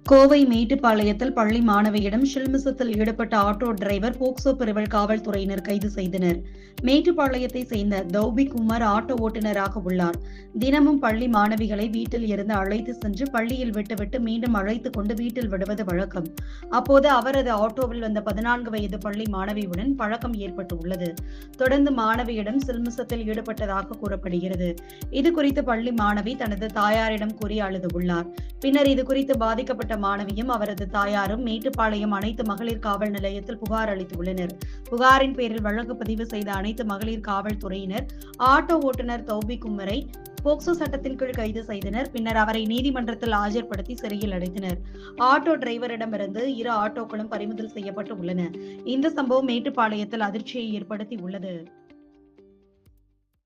கோவை மேட்டுப்பாளையத்தில் பள்ளி மாணவியிடம் ஷில்மிசத்தில் ஈடுபட்ட ஆட்டோ டிரைவர் போக்சோ பிரிவில் காவல்துறையினர் கைது செய்தனர். மேட்டுப்பாளையத்தை சேர்ந்த தௌபி குமார் ஆட்டோ ஓட்டுநராக உள்ளார். தினமும் பள்ளி மாணவிகளை வீட்டில் இருந்து அழைத்து சென்று பள்ளியில் விட்டுவிட்டு மீண்டும் அழைத்துக் கொண்டு வீட்டில் விடுவது வழக்கம். அப்போது அவரது ஆட்டோவில் வந்த 14 வயது பள்ளி மாணவியுடன் பழக்கம் ஏற்பட்டு உள்ளது. தொடர்ந்து மாணவியிடம் சில்மிசத்தில் ஈடுபட்டதாக கூறப்படுகிறது. இதுகுறித்து பள்ளி மாணவி தனது தாயாரிடம் கூறி அழுதுள்ளார். பின்னர் இதுகுறித்து பாதிக்கப்பட்ட மாணவியும் அவரது தாயாரும் மேட்டுப்பாளையம் அனைத்து மகளிர் காவல் நிலையத்தில் புகார் அளித்துள்ளனர். புகாரின் பேரில் வழக்கு பதிவு செய்த அனைத்து மகளிர் காவல்துறையினர் ஆட்டோ ஓட்டுநர் தௌபி குமரை போக்சோ சட்டத்தின் கீழ் கைது செய்தனர். பின்னர் அவரை நீதிமன்றத்தில் ஆஜர்படுத்தி சிறையில் அடைத்தனர். ஆட்டோ டிரைவரிடமிருந்து 2 ஆட்டோக்களும் பறிமுதல் செய்யப்பட்டு உள்ளன. இந்த சம்பவம் மேட்டுப்பாளையத்தில் அதிர்ச்சியை ஏற்படுத்தி உள்ளது.